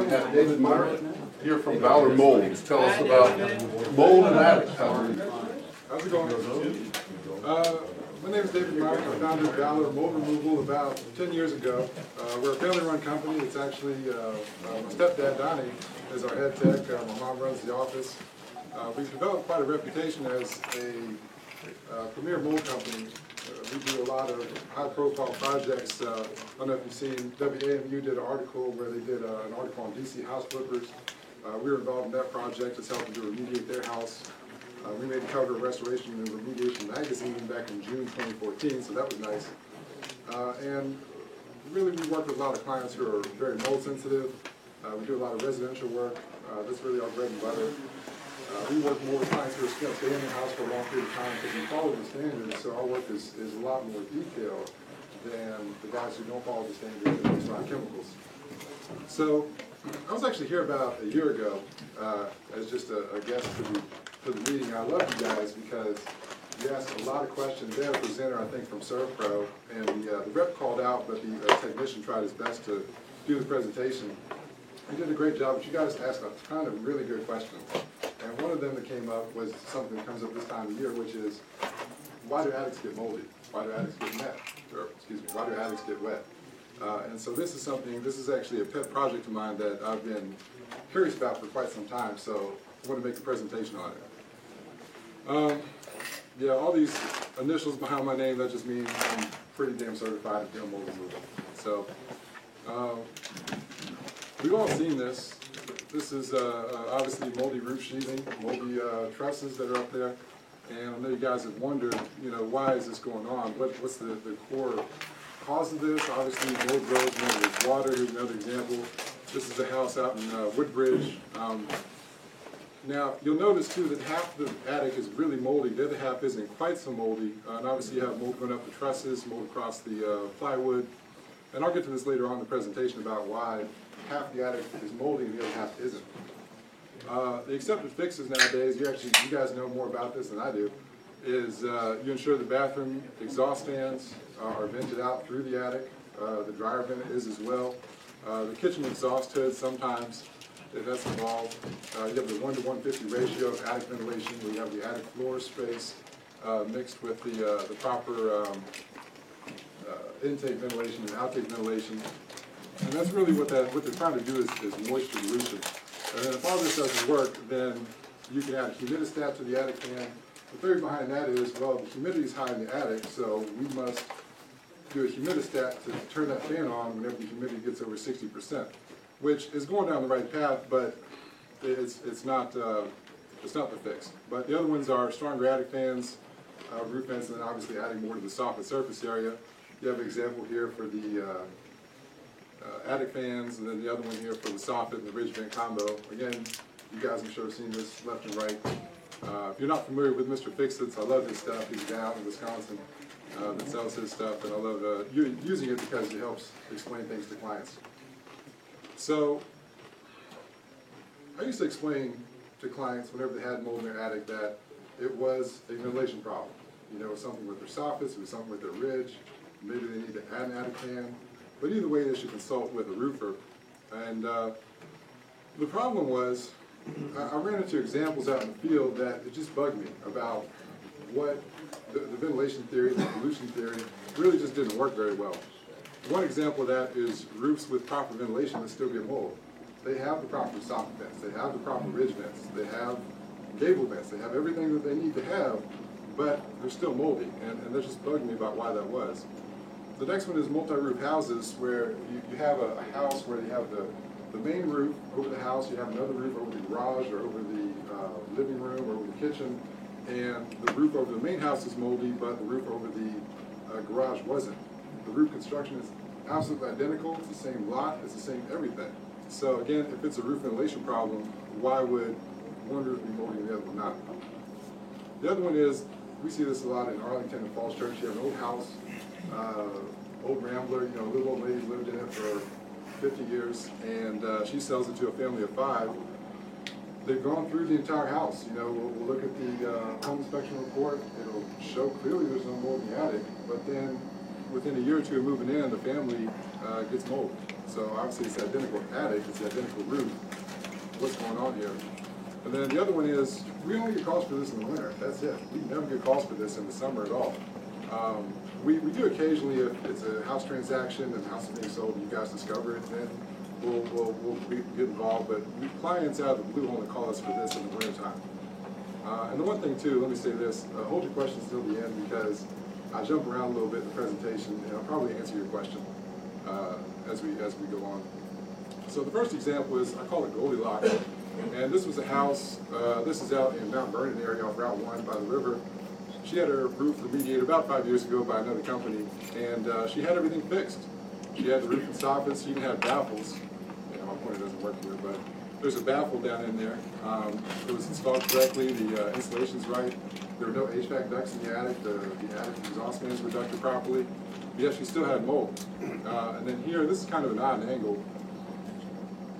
We have David Meyer here from Valor Molds. Tell us about mold and attics. How's it going? My name is David Meyer. I founded Valor Mold Removal about 10 years ago. We're a family-run company. It's actually my stepdad, Donnie, is our head tech. My mom runs the office. We've developed quite a reputation as a premier mold company. We do a lot of high-profile projects. I don't know if you've seen, WAMU did an article where they did an article on DC house flippers. We were involved in that project. It's helping to remediate their house. We made the cover of Restoration and Remediation magazine back in June 2014, so that was nice. And really, we work with a lot of clients who are very mold sensitive. We do a lot of residential work. That's really our bread and butter. We work more with clients who are going to stay in the house for a long period of time because we follow the standards, so our work is a lot more detailed than the guys who don't follow the standards and use a lot of chemicals. So I was actually here about a year ago as just a guest to the meeting. I love you guys because you asked a lot of questions. They had a presenter, I think, from ServPro, and the rep called out, but the technician tried his best to do the presentation. He did a great job, but you guys asked a ton of really good questions. And one of them that came up was something that comes up this time of year, which is, why do attics get moldy? Why do attics get wet? Or, excuse me, why do attics get wet? And so this is actually a pet project of mine that I've been curious about for quite some time, so I want to make a presentation on it. Yeah, all these initials behind my name, that just means I'm pretty damn certified at doing mold removal. So, we've all seen this. This is obviously moldy roof sheathing, moldy trusses that are up there. And I know you guys have wondered, why is this going on? What's the core cause of this? Obviously, mold grows when there's water. Here's another example. This is a house out in Woodbridge. Now, you'll notice, too, that half the attic is really moldy. The other half isn't quite so moldy. And obviously, you have mold going up the trusses, mold across the plywood. And I'll get to this later on in the presentation about why half the attic is moldy and the other half isn't. The accepted fixes nowadays, you guys know more about this than I do, is you ensure the bathroom exhaust fans are vented out through the attic. The dryer vent is as well. The kitchen exhaust hood, sometimes that's involved. You have the 1 to 150 ratio of attic ventilation, where you have the attic floor space mixed with the proper intake ventilation and outtake ventilation. And that's really what they're trying to do is moisture dilution. And then if all this doesn't work, then you can add a humidistat to the attic fan. The theory behind that is, well, the humidity is high in the attic, so we must do a humidistat to turn that fan on whenever the humidity gets over 60%, which is going down the right path, but it's not the fix. But the other ones are stronger attic fans, roof vents, and then obviously adding more to the soffit surface area. You have an example here for the attic fans, and then the other one here for the soffit and the ridge vent combo. Again, you guys I'm sure have seen this left and right. If you're not familiar with Mr. Fix-Its, I love his stuff. He's a guy out in Wisconsin that sells his stuff, and I love using it because it helps explain things to clients. So, I used to explain to clients whenever they had mold in their attic that it was a ventilation problem. It was something with their soffits, it was something with their ridge, maybe they need to add an attic fan. But either way, they should consult with a roofer. And the problem was, I ran into examples out in the field that it just bugged me about what the ventilation theory, the pollution theory, really just didn't work very well. One example of that is roofs with proper ventilation that still get mold. They have the proper soffit vents, they have the proper ridge vents, they have gable vents, they have everything that they need to have, but they're still moldy. And that just bugged me about why that was. The next one is multi-roof houses, where you have a house where you have the main roof over the house, you have another roof over the garage or over the living room or over the kitchen, and the roof over the main house is moldy, but the roof over the garage wasn't. The roof construction is absolutely identical, it's the same lot, it's the same everything. So again, if it's a roof ventilation problem, why would one roof be moldy and the other one not? The other one is, we see this a lot in Arlington and Falls Church. You have an old house, old Rambler, a little old lady lived in it for 50 years, and she sells it to a family of 5. They've gone through the entire house. We'll look at the home inspection report. It'll show clearly there's no mold in the attic, but then within a year or two of moving in, the family gets mold. So obviously it's the identical attic, it's the identical roof. What's going on here? And then the other one is, we only get calls for this in the winter, that's it. We never get calls for this in the summer at all. We do occasionally, if it's a house transaction and the house is being sold and you guys discover it, then we'll get involved. But clients out of the blue only call us for this in the wintertime. And the one thing too, let me say this, hold your questions till the end because I jump around a little bit in the presentation and I'll probably answer your question as we go on. So the first example is, I call it Goldilocks. And this was a house, this is out in Mount Vernon area off Route 1 by the river. She had her roof remediated about 5 years ago by another company, and she had everything fixed. She had the roof and soffits, she even had baffles. My pointer doesn't work here, but there's a baffle down in there. It was installed correctly, the insulation's right. There were no HVAC ducts in the attic, the attic exhaust fans were ducted properly. Yet she still had mold. And then here, this is kind of an odd angle,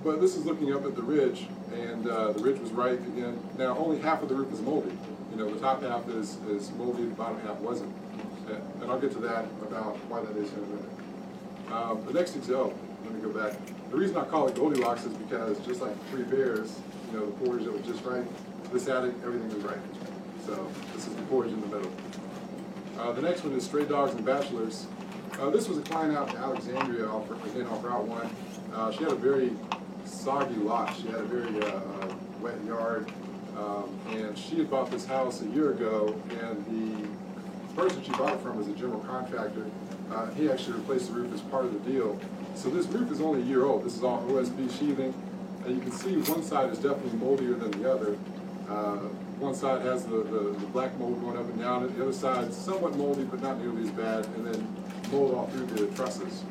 but this is looking up at the ridge, and the ridge was right again. Now, only half of the roof is moldy. You know, the top half is moldy, the bottom half wasn't. And I'll get to that about why that is in a minute. The next example, let me go back. The reason I call it Goldilocks is because just like Three Bears, you know, the porridge that was just right, this attic, everything was right. So this is the porridge in the middle. The next one is Stray Dogs and Bachelors. This was a client out in Alexandria, again off Route 1. She had a very soggy lot. She had a very wet yard. And she had bought this house a year ago, and the person she bought it from was a general contractor. He actually replaced the roof as part of the deal. So this roof is only a year old. This is all OSB sheathing. And you can see one side is definitely moldier than the other. One side has the black mold going up and down. The other side is somewhat moldy, but not nearly as bad, and then mold all through the trusses.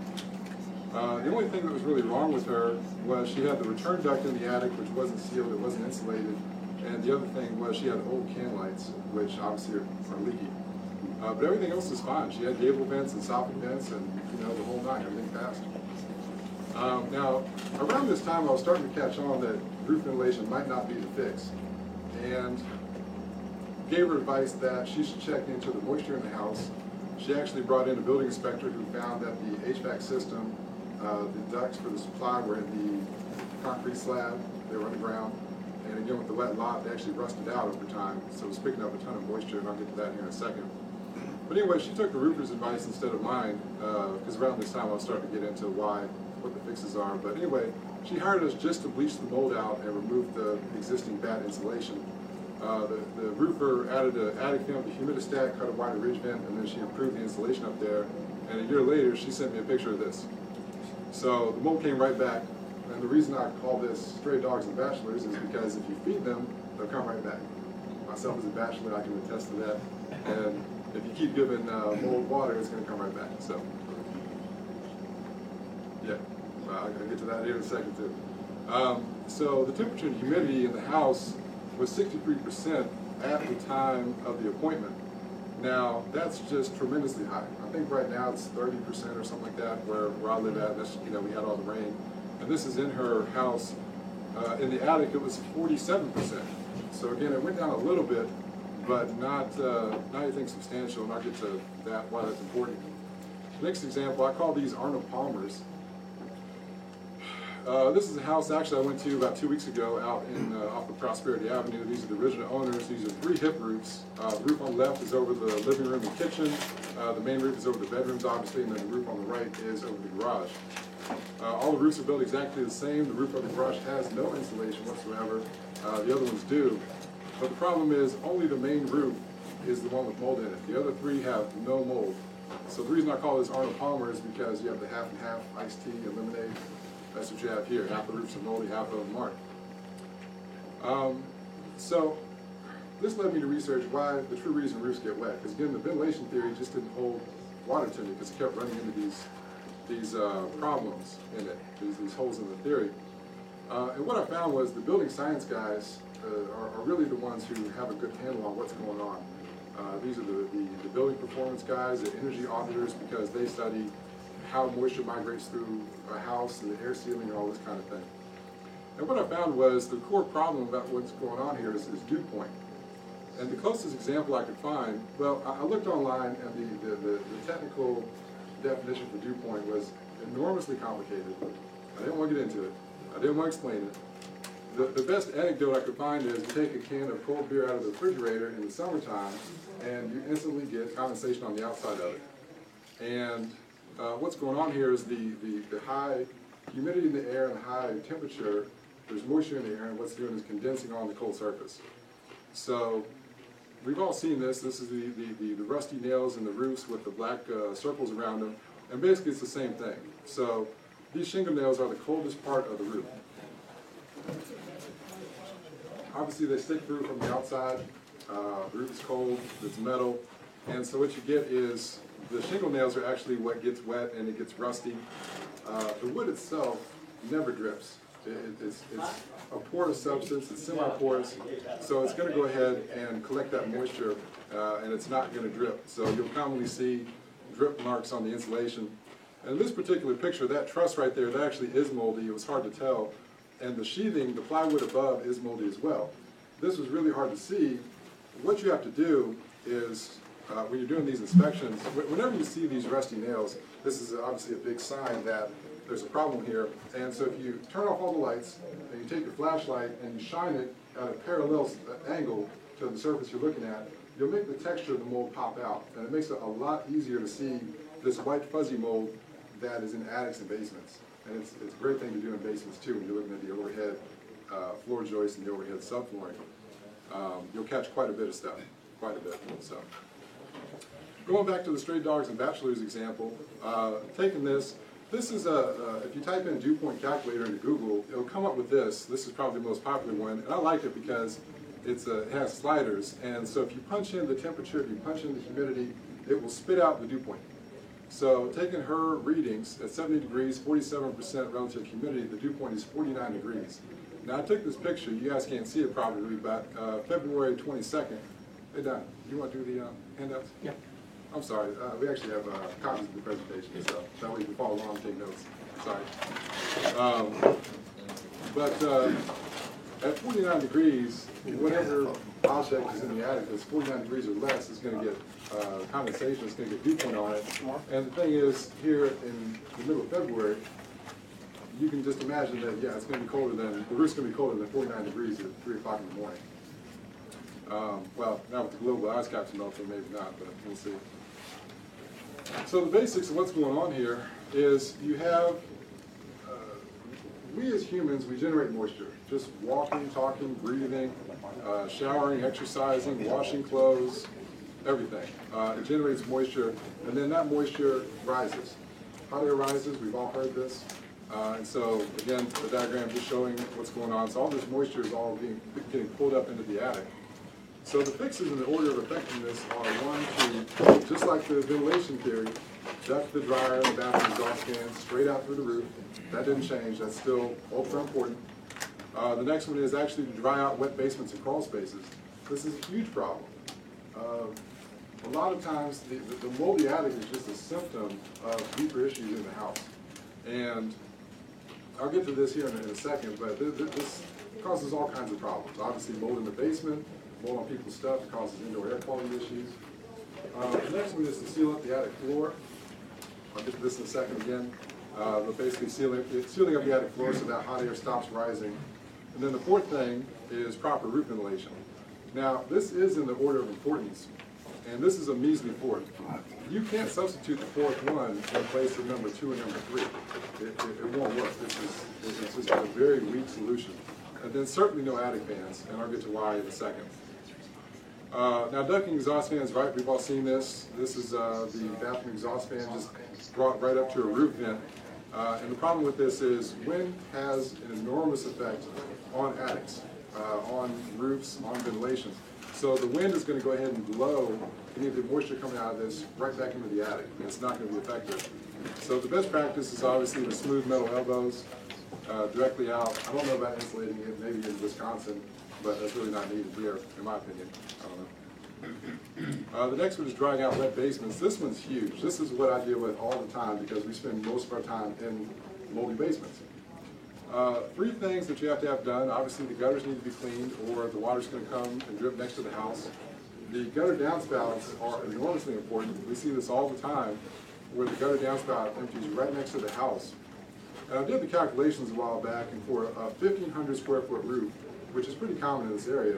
The only thing that was really wrong with her was she had the return duct in the attic, which wasn't sealed, it wasn't insulated. And the other thing was she had old can lights, which obviously are leaky. But everything else is fine. She had gable vents and soffit vents and, you know, the whole nine, everything passed. Now, around this time I was starting to catch on that roof ventilation might not be the fix. And gave her advice that she should check into the moisture in the house. She actually brought in a building inspector who found that the HVAC system, the ducts for the supply were in the concrete slab, they were underground. And again, with the wet lot, they actually rusted out over time, so it was picking up a ton of moisture, and I'll get to that here in a second. But anyway, she took the roofer's advice instead of mine, because around this time I was starting to get into what the fixes are. But anyway, she hired us just to bleach the mold out and remove the existing bad insulation. The roofer added an attic film to humidistat, cut a wider ridge vent, and then she improved the insulation up there. And a year later, she sent me a picture of this. So the mold came right back. And the reason I call this Stray Dogs and Bachelors is because if you feed them, they'll come right back. Myself as a bachelor, I can attest to that. And if you keep giving mold water, it's going to come right back. So, yeah, I'm going to get to that here in a second too. So the temperature and humidity in the house was 63% at the time of the appointment. Now, that's just tremendously high. I think right now it's 30% or something like that where I live at. That's, you know, we had all the rain. And this is in her house. In the attic, it was 47%. So again, it went down a little bit, but not anything substantial, and I'll get to that, why that's important. Next example, I call these Arnold Palmers. This is a house actually I went to about 2 weeks ago out in off of Prosperity Avenue. These are the original owners. These are 3 hip roofs. The roof on the left is over the living room and kitchen. The main roof is over the bedrooms, obviously, and then the roof on the right is over the garage. All the roofs are built exactly the same. The roof of the garage has no insulation whatsoever. The other ones do. But the problem is only the main roof is the one with mold in it. The other 3 have no mold. So the reason I call this Arnold Palmer is because you have the half and half iced tea and lemonade. That's what you have here. Half the roofs are moldy, half of them aren't. So this led me to research why the true reason roofs get wet. Because again, the ventilation theory just didn't hold water to me because it kept running into these problems in it, these holes in the theory. And what I found was the building science guys are really the ones who have a good handle on what's going on. These are the building performance guys, the energy auditors, because they study how moisture migrates through a house and the air sealing and all this kind of thing. And what I found was the core problem about what's going on here is dew point. And the closest example I could find, well, I looked online and the technical definition for dew point was enormously complicated. I didn't want to get into it. I didn't want to explain it. The best anecdote I could find is you take a can of cold beer out of the refrigerator in the summertime and you instantly get condensation on the outside of it. And what's going on here is the high humidity in the air and the high temperature, there's moisture in the air, and what's doing is condensing on the cold surface. So we've all seen this. This is the rusty nails in the roofs with the black circles around them. And basically it's the same thing. So these shingle nails are the coldest part of the roof. Obviously they stick through from the outside. The roof is cold, it's metal. And so what you get is the shingle nails are actually what gets wet and it gets rusty. The wood itself never drips. It's a porous substance, it's semi-porous, so it's going to go ahead and collect that moisture and it's not going to drip. So you'll commonly see drip marks on the insulation. And in this particular picture, that truss right there, that actually is moldy. It was hard to tell. And the sheathing, the plywood above, is moldy as well. This was really hard to see. What you have to do is, when you're doing these inspections, whenever you see these rusty nails, this is obviously a big sign that there's a problem here. And so if you turn off all the lights, and you take your flashlight and you shine it at a parallel angle to the surface you're looking at, you'll make the texture of the mold pop out. And it makes it a lot easier to see this white fuzzy mold that is in attics and basements. And it's a great thing to do in basements too when you're looking at the overhead floor joists and the overhead subflooring. You'll catch quite a bit of stuff, quite a bit. So, going back to the stray dogs and bachelors example, taking this is if you type in dew point calculator into Google, it'll come up with this. This is probably the most popular one, and I like it because it has sliders. And so if you punch in the temperature, if you punch in the humidity, it will spit out the dew point. So taking her readings at 70 degrees, 47% relative humidity, the dew point is 49 degrees. Now I took this picture, you guys can't see it probably, but February 22nd. Hey Don, you want to do the handouts? Yeah. I'm sorry, we actually have copies of the presentation, so that way you can follow along and take notes. Sorry. At 49 degrees, whatever object is in the attic that's 49 degrees or less is going to get condensation, it's going to get dew point on it. And the thing is, here in the middle of February, you can just imagine that, yeah, it's going to be colder than, the roof's going to be colder than 49 degrees at 3 o'clock in the morning. Well, now with the global ice caps melting, maybe not, but we'll see. So the basics of what's going on here is you have, we as humans, we generate moisture. Just walking, talking, breathing, showering, exercising, washing clothes, everything. It generates moisture, and then that moisture rises. Hot air rises, we've all heard this. And so, again, the diagram just showing what's going on. So all this moisture is all getting pulled up into the attic. So the fixes in the order of effectiveness are 1, 2, just like the ventilation theory, duct the dryer and the bathroom exhaust fan straight out through the roof. That didn't change, that's still ultra important. The next one is actually to dry out wet basements and crawl spaces. This is a huge problem. A lot of times the moldy attic is just a symptom of deeper issues in the house. And I'll get to this here in a second, but this causes all kinds of problems. Obviously mold in the basement, mold on people's stuff, it causes indoor air quality issues. The next one is to seal up the attic floor. I'll get to this in a second again. But basically sealing up the attic floor so that hot air stops rising. And then the fourth thing is proper roof ventilation. Now, this is in the order of importance, and this is a measly fourth. You can't substitute the fourth one in place of number 2 and number 3. It won't work. It's just a very weak solution. And then certainly no attic fans, and I'll get to why in a second. Now, ducting exhaust fans, right? We've all seen this. This is the bathroom exhaust fan just brought right up to a roof vent. And the problem with this is wind has an enormous effect on attics, on roofs, on ventilation. So the wind is going to go ahead and blow any of the moisture coming out of this right back into the attic, and it's not going to be effective. So the best practice is obviously the smooth metal elbows directly out. I don't know about insulating it, maybe in Wisconsin, but that's really not needed here, in my opinion. I don't know. The next one is drying out wet basements. This one's huge. This is what I deal with all the time because we spend most of our time in moldy basements. 3 things that you have to have done. Obviously, the gutters need to be cleaned or the water's going to come and drip next to the house. The gutter downspouts are enormously important. We see this all the time. where the gutter downspout empties right next to the house. And I did the calculations a while back, and for a 1,500 square foot roof, which is pretty common in this area,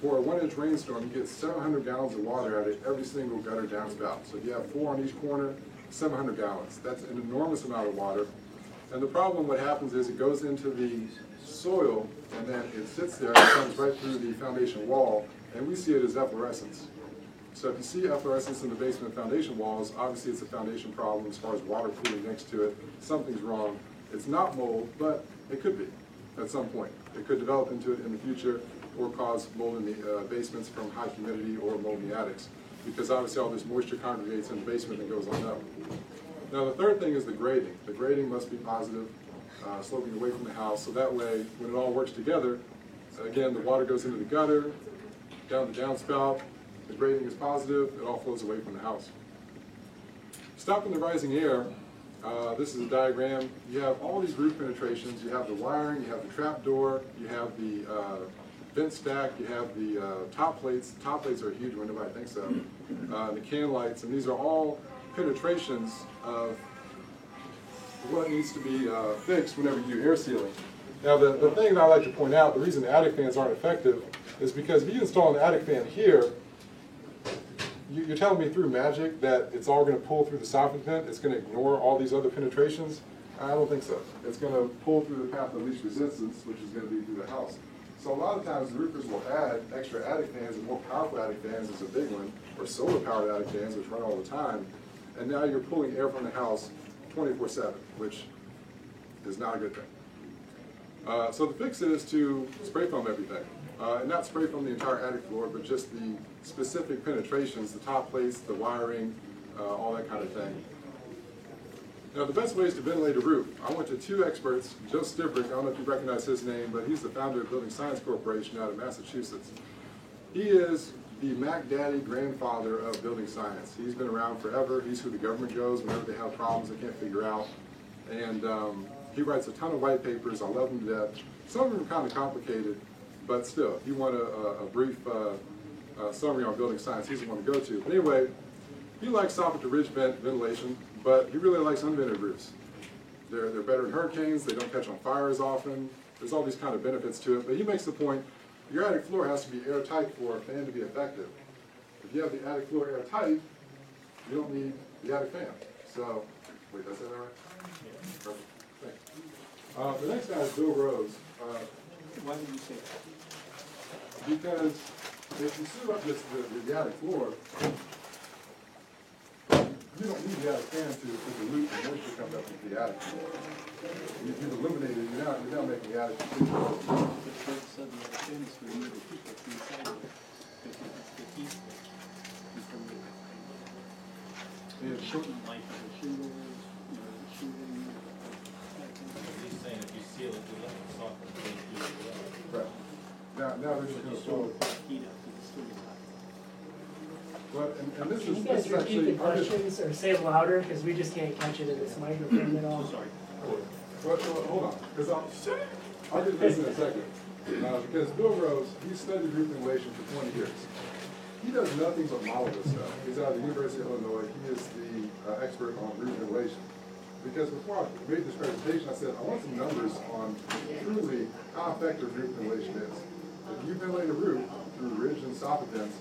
for a 1-inch rainstorm, you get 700 gallons of water out of every single gutter downspout. So if you have 4 on each corner, 700 gallons. That's an enormous amount of water. And the problem, what happens is it goes into the soil, and then it sits there and it comes right through the foundation wall, and we see it as efflorescence. So if you see efflorescence in the basement foundation walls, obviously it's a foundation problem as far as water pooling next to it. Something's wrong. It's not mold, but it could be at some point. It could develop into it in the future or cause mold in the basements from high humidity or mold in the attics, because obviously all this moisture congregates in the basement and goes on up. Now the third thing is the grading. The grading must be positive, sloping away from the house, so that way when it all works together, again, the water goes into the gutter, down the downspout, the grading is positive, it all flows away from the house. Stopping the rising air, this is a diagram. You have all these roof penetrations. You have the wiring, you have the trap door, you have the vent stack, you have the top plates. Top plates are a huge one, nobody thinks of. The can lights, and these are all penetrations of what needs to be fixed whenever you do air sealing. Now the thing that I like to point out, the reason the attic fans aren't effective is because if you install an attic fan here, you're telling me through magic that it's all going to pull through the soffit vent, it's going to ignore all these other penetrations? I don't think so. It's going to pull through the path of least resistance, which is going to be through the house. So a lot of times the roofers will add extra attic fans, and more powerful attic fans is a big one, or solar powered attic fans which run all the time, and now you're pulling air from the house 24/7, which is not a good thing. So the fix is to spray foam everything. And not spray foam the entire attic floor, but just the specific penetrations, the top plates, the wiring, all that kind of thing. Now the best ways to ventilate a roof, I went to 2 experts, Joe Stibrick, I don't know if you recognize his name, but he's the founder of Building Science Corporation out of Massachusetts. He is the Mac Daddy grandfather of building science. He's been around forever. He's who the government goes whenever they have problems they can't figure out. And he writes a ton of white papers. I love him to death. Some of them are kind of complicated, but still, if you want a brief summary on building science, he's the one to go to. But anyway, he likes soffit to ridge vent ventilation, but he really likes unvented roofs. They're better in hurricanes. They don't catch on fire as often. There's all these kind of benefits to it. But he makes the point, your attic floor has to be airtight for a fan to be effective. If you have the attic floor airtight, you don't need the attic fan. So, wait, did I say that right? Yeah. Perfect. Thanks. The next guy is Bill Rose. Why did you say that? Because if you sew up the attic floor, you don't need the attic fan to dilute the moisture comes up into the attic floor. You've eliminated, you're now making the attic completely cold. The purpose of the attic fan is to remove the heat that's inside of it. Because the heat is from the shorten the life of the shingles, the shingling. He's saying if you seal it, you let it soften, it can't heat it well. Right. Now they're just going to flow. Heat up because it's still hot. But, and this Can is, you this guys is repeat actually, the questions or say it louder, because we just can't catch it in this microphone at all? Sorry. well, hold on, because I'll get to this in a second. Because Bill Rose, he studied roof ventilation for 20 years. He does nothing but model this stuff. He's out of the University of Illinois. He is the expert on roof ventilation. Because before I made this presentation, I said, I want some numbers on truly how effective roof ventilation is. If you ventilate a roof through ridge and soffit vents,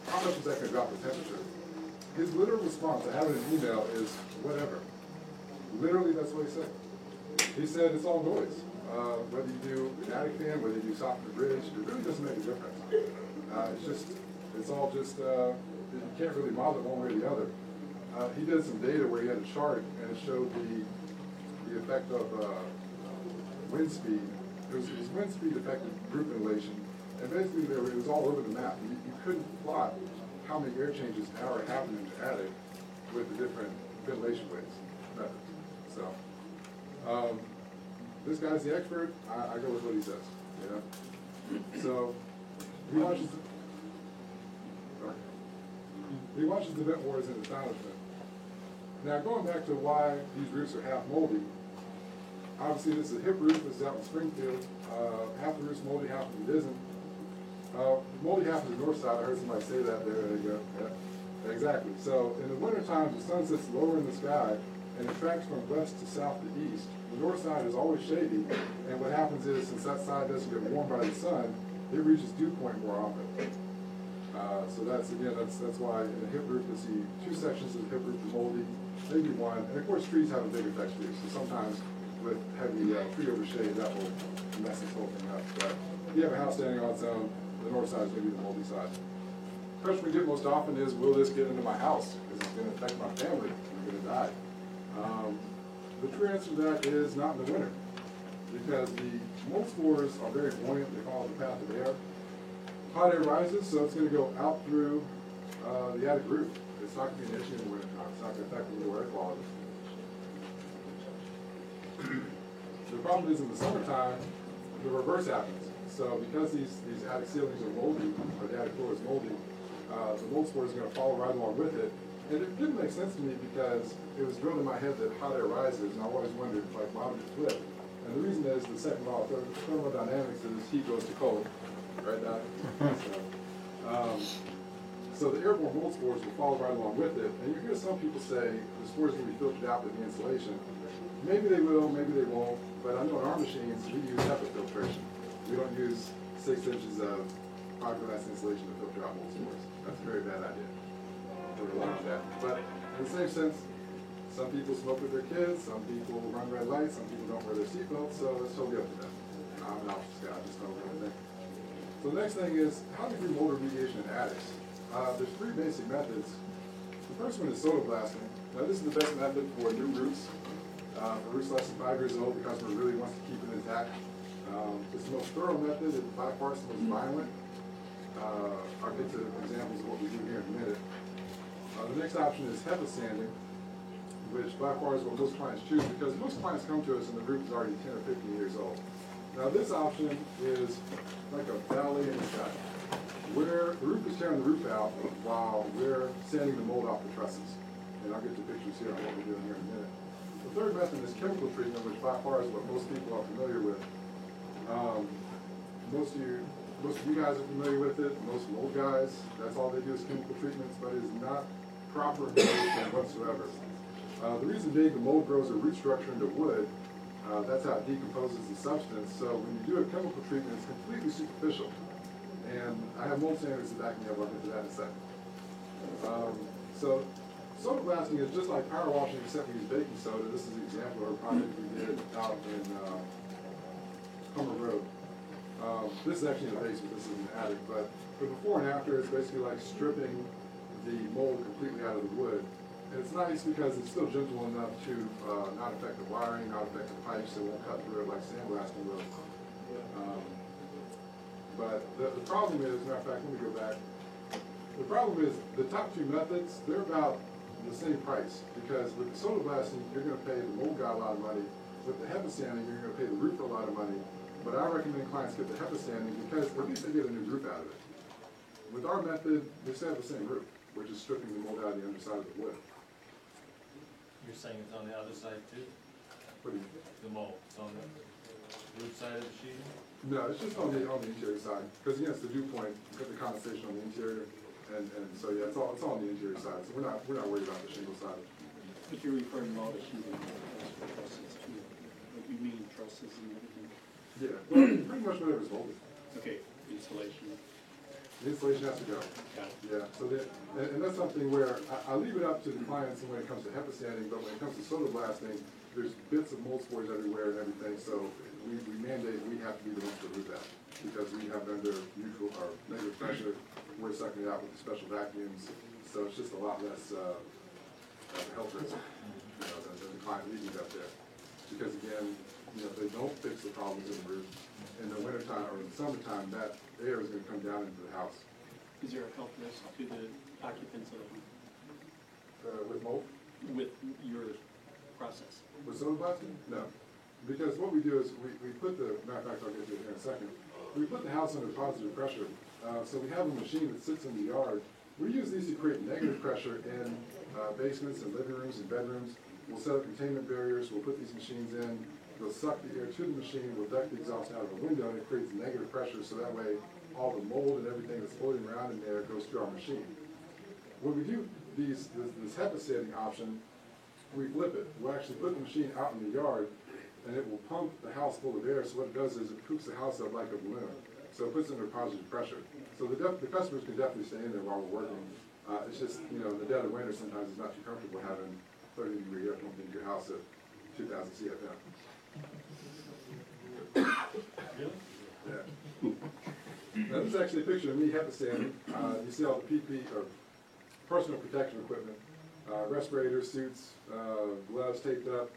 how much is that going to drop the temperature? His literal response, I have it in an email, is whatever. Literally, that's what he said. He said it's all noise. Whether you do an attic fan, whether you do soffit to ridge, it really doesn't make a difference. It's all just, you can't really model it one way or the other. He did some data where he had a chart and it showed the effect of wind speed. It was wind speed affected roof ventilation, and basically it was all over the map. You couldn't plot how many air changes an hour happened in the attic with the different ventilation methods. So this guy's the expert. I go with what he says. You know? So he watches the vent wars in astonishment. Now, going back to why these roofs are half moldy, obviously this is a hip roof. This is out in Springfield. Half the roof's moldy, half of it isn't. Moldy half is the north side. I heard somebody say that there. There you go. Yeah. Exactly. So in the wintertime, the sun sits lower in the sky and it tracks from west to south to east. The north side is always shady, and what happens is, since that side doesn't get warmed by the sun, it reaches dew point more often. So that's why in a hip roof you'll see two sections of the hip roof are moldy, maybe one, and of course trees have a big effect too. So sometimes with heavy tree overshade, that will mess this whole thing up. But if you have a house standing on its own, the north side is going to be the moldy side. The question we get most often is, will this get into my house? Is this going to affect my family? Am I going to die? The true answer to that is not in the winter, because the mold spores are very buoyant. They follow the path of air. Hot air rises, so it's going to go out through the attic roof. It's not going to be an issue in the winter time. It's not going to affect the indoor air quality. The problem is in the summertime, the reverse happens. So because these attic ceilings are moldy, or the attic floor is moldy, the mold spore is going to follow right along with it. And it didn't make sense to me because it was drilled in my head that hot air rises, and I always wondered, like, why would it flip? And the reason is the second law of thermodynamics is heat goes to cold, right, Doc? So the airborne mold spores will follow right along with it. And you hear some people say the spores will be filtered out with the insulation. Maybe they will, maybe they won't. But I know in our machines, we use HEPA filtration. We don't use 6 inches of fiberglass insulation to filter out mold spores. That's a very bad idea. But in the same sense, some people smoke with their kids, some people run red lights, some people don't wear their seatbelts, so it's totally up to them. I'm an office guy, I just don't know anything. So the next thing is, how do you do mold remediation in attics? There's 3 basic methods. The first one is soda blasting. Now this is the best method for new roofs. For roofs less than 5 years old, the customer really wants to keep it intact. It's the most thorough method, it's by far the most violent. I'll get to examples of what we do here in a minute. The next option is HEPA sanding, which by far is what most clients choose, because most clients come to us and the roof is already 10 or 15 years old. Now this option is like a ballet in the sky, where the roof is tearing the roof out while we're sanding the mold off the trusses. And I'll get to pictures here on what we're doing here in a minute. The third method is chemical treatment, which by far is what most people are familiar with. Most of you guys are familiar with it. Most mold guys, that's all they do is chemical treatments, but it is not proper remediation whatsoever. The reason being, the mold grows a root structure into wood. That's how it decomposes the substance. So when you do a chemical treatment, it's completely superficial. And I have mold standards that back me up. I'll get to that in a second. So soda blasting is just like power washing, except we use baking soda. This is an example of a project we did out in Hummer Road. This is actually in the basement, this is in the attic, but the before and after is basically like stripping the mold completely out of the wood. And it's nice because it's still gentle enough to not affect the wiring, not affect the pipes, it won't cut through it like sandblasting will. But the problem is, matter of fact, let me go back. The problem is the top 2 methods, they're about the same price, because with the soda blasting, you're going to pay the mold guy a lot of money. With the HEPA sanding, you're going to pay the roofer a lot of money. But I recommend clients get the HEPA sanding because at least they get a new roof out of it. With our method, we still have the same roof. We're just stripping the mold out of the underside of the wood. You're saying it's on the other side too? What do you think? The mold, it's on the roof side of the sheeting? No, it's just on the interior side. Because again, it's the dew point, you put the condensation on the interior. And so yeah, it's all on the interior side. So we're not worried about the shingle side. But you're referring to all the sheeting trusses too. Like you mean trusses and everything? Yeah, well, pretty much whatever's molded. Okay, insulation. The installation has to go. Got it. Yeah, so and that's something where I leave it up to the clients when it comes to HEPA sanding, but when it comes to soda blasting, there's bits of mold spores everywhere and everything, so we mandate we have to be the ones to root that, because we have it under neutral or negative pressure, we're sucking it out with the special vacuums, so it's just a lot less health risk, than the client leaving it up there. Because again, if they don't fix the problems in the roof, in the wintertime or in the summertime, that air is going to come down into the house. Is there a health risk to the occupants of With mold? with your process? With soda blasting? No. Because what we do is we put the, matter of fact, I'll get to it here in a second. We put the house under positive pressure. So we have a machine that sits in the yard. We use these to create negative pressure in basements and living rooms and bedrooms. We'll set up containment barriers. We'll put these machines in. We'll suck the air to the machine. We'll duct the exhaust out of the window, and it creates negative pressure. So that way, all the mold and everything that's floating around in there goes through our machine. when we do this HEPA sanding option, we flip it. We'll actually put the machine out in the yard, and it will pump the house full of air. So what it does is it cooks the house up like a balloon. So it puts it under positive pressure. So the customers can definitely stay in there while we're working. It's just, you know, in the dead of winter, sometimes it's not too comfortable having 30-degree air pumped into your house at 2,000 CFM. Really? Yeah. Now, this is actually a picture of me HEPA sanding. You see all the PP, or personal protection equipment, respirators, suits, gloves taped up.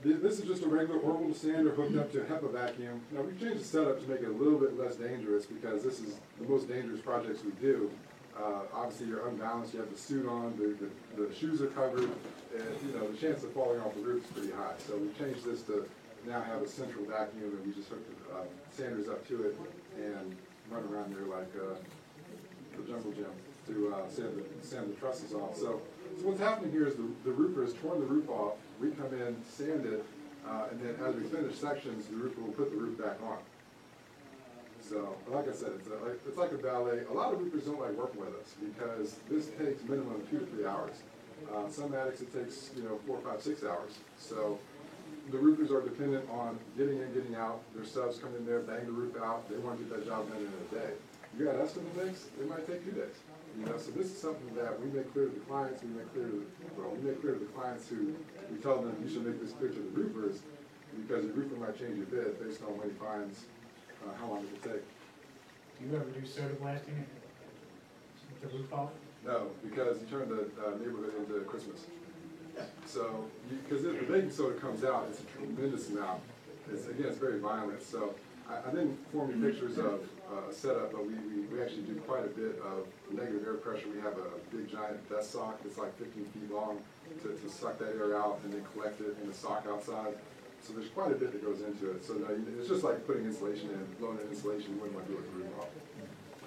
This is just a regular orbital sander hooked up to a HEPA vacuum. Now, we've changed the setup to make it a little bit less dangerous because this is the most dangerous projects we do. Obviously, you're unbalanced, you have the suit on, the shoes are covered, and you know, the chance of falling off the roof is pretty high. So we've changed this to now have a central vacuum, and we just hook the sanders up to it and run around there like the jungle gym to sand the trusses off. So what's happening here is the roofer has torn the roof off, we come in, sand it, and then as we finish sections, the roofer will put the roof back on. So, like I said, it's like a ballet. A lot of roofers don't like working with us because this takes minimum 2 to 3 hours. Some attics it takes, you know, 4, 5, 6 hours. So the roofers are dependent on getting in, getting out. Their subs come in there, bang the roof out. They want to get that job done in a day. You got us in the mix, it might take 2 days. You know, so this is something that we make clear to the clients. We make clear to the clients who we tell them you should make this clear to the roofers because the roofer might change your bid based on when he finds how long it will take. Do you ever do soda blasting the roof off? No, because you turn the neighborhood into Christmas. So, because the baking soda comes out, it's a tremendous amount. It's very violent. So, I didn't form any pictures of a setup, but we actually do quite a bit of negative air pressure. We have a big giant dust sock that's like 15 feet long to suck that air out and then collect it in the sock outside. So there's quite a bit that goes into it. So no, it's just like putting insulation in, blowing in insulation, you wouldn't want to do it with the roof off.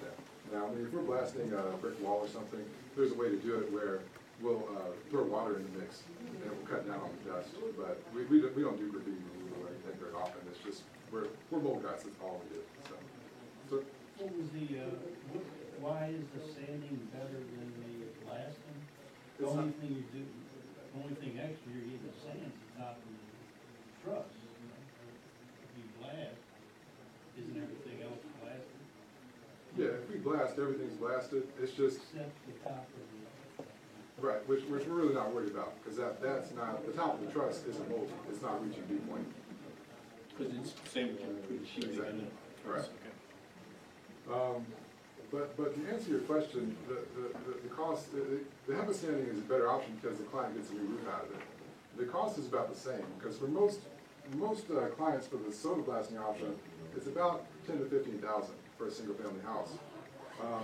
Yeah. Now, I mean, if we're blasting a brick wall or something, there's a way to do it where we'll throw water in the mix and it will cut down on the dust. But we don't do graffiti removal or anything very often. It's just, we're mold guys, that's all we do. So What was why is the sanding better than the blasting? The It's only not- thing you do, the only thing extra you're getting is sand to top of the truss. If you blast, isn't everything else blasted? yeah, if we blast, everything's blasted. It's just, Except the top of right, which we're really not worried about because that's not, the top of the truss isn't moldy. It's not reaching dew point. Because it's same with the sheet. Exactly. Right. But to answer your question, the cost, the HEPA sanding is a better option because the client gets a new roof out of it. The cost is about the same because for most clients for the soda blasting option, it's about 10 to 15,000 for a single family house.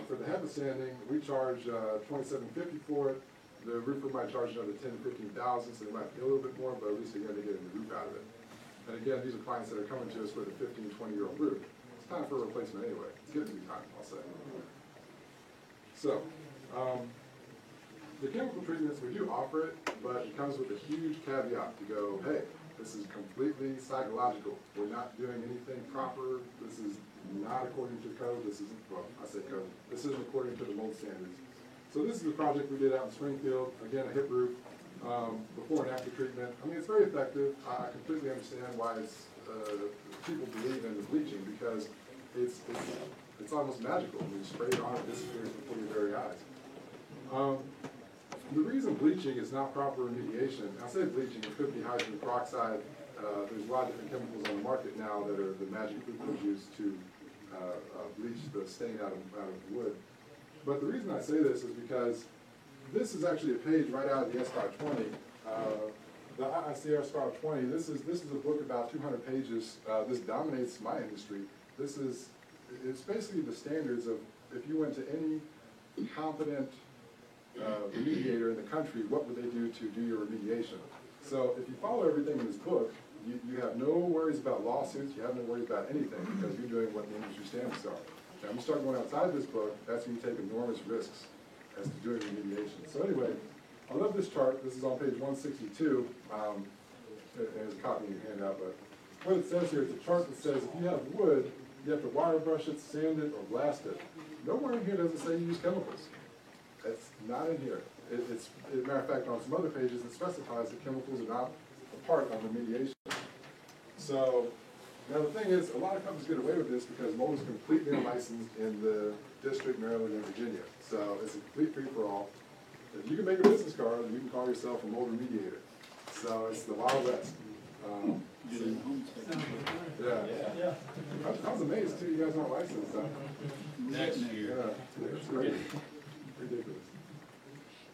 For the HEPA sanding, we charge $27.50 for it. The roofer might charge another 10 to 15,000, so they might pay a little bit more, but at least again they get a new roof out of it. And again, these are clients that are coming to us with a 15, 20-year-old roof. It's time for a replacement anyway. It's getting to be time, I'll say. So, the chemical treatments, we do offer it, but it comes with a huge caveat to go, hey, this is completely psychological. We're not doing anything proper. This is not according to code. This isn't, well, I say code. This isn't according to the mold standards. So this is the project we did out in Springfield. Again, a hip roof, before and after treatment. I mean, it's very effective. I completely understand why it's, people believe in the bleaching because it's almost magical. When you spray it on, it disappears before your very eyes. The reason bleaching is not proper remediation, I say bleaching, it could be hydrogen peroxide. There's a lot of different chemicals on the market now that are the magic liquids used to bleach the stain out of wood. But the reason I say this is because this is actually a page right out of the SR20. The IICR STAR 20, this is a book about 200 pages. This dominates my industry. It's basically the standards of if you went to any competent remediator in the country, what would they do to do your remediation? So if you follow everything in this book, you have no worries about lawsuits, you have no worries about anything because you're doing what the industry standards are. Now, when you start going outside this book, that's when you take enormous risks as to doing remediation. So anyway, I love this chart. This is on page 162. There's a copy in your handout, but what it says here is a chart that says if you have wood, you have to wire brush it, sand it, or blast it. Nowhere in here does it say you use chemicals. It's not in here. As a matter of fact, on some other pages, it specifies that chemicals are not a part of remediation. So, now the thing is, a lot of companies get away with this because mold is completely unlicensed in the district, Maryland, and Virginia. So it's a complete free-for-all. If you can make a business card, you can call yourself a mold remediator. So it's the Wild West. Get a home inspection. Yeah. I was amazed too, you guys aren't licensed, huh? Next year. Yeah, it's ridiculous.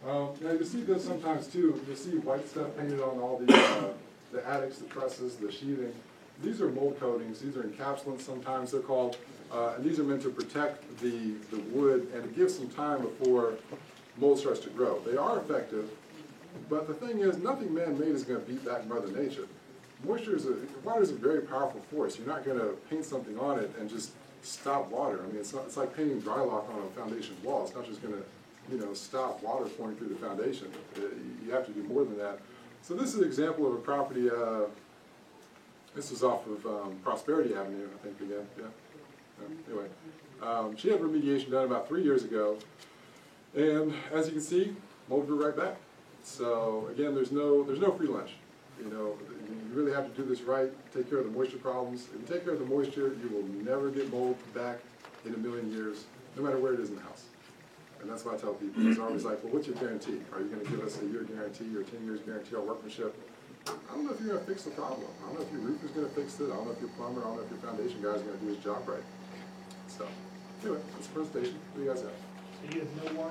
Now you see this sometimes too, you'll see white stuff painted on all the attics, the trusses, the sheathing. These are mold coatings, these are encapsulants sometimes they're called, and these are meant to protect the wood and to give some time before mold starts to grow. They are effective, but the thing is, nothing man-made is going to beat back Mother Nature. Water is a very powerful force. You're not going to paint something on it and just stop water. I mean, it's like painting Drylock on a foundation wall. It's not just going to, stop water flowing through the foundation. You have to do more than that. So this is an example of a property. This is off of Prosperity Avenue, I think again. Yeah. Anyway, she had remediation done about 3 years ago, and as you can see, mold grew right back. So again, there's no free lunch. You really have to do this right, take care of the moisture problems. If you take care of the moisture, you will never get mold back in a million years, no matter where it is in the house. And that's why I tell people, it's always like, well, what's your guarantee? Are you going to give us a year guarantee or 10 years guarantee on workmanship? I don't know if you're going to fix the problem. I don't know if your roofer's going to fix it. I don't know if your plumber, I don't know if your foundation guy's going to do his job right. So, anyway, that's the presentation. What do you guys have? So you have no warranty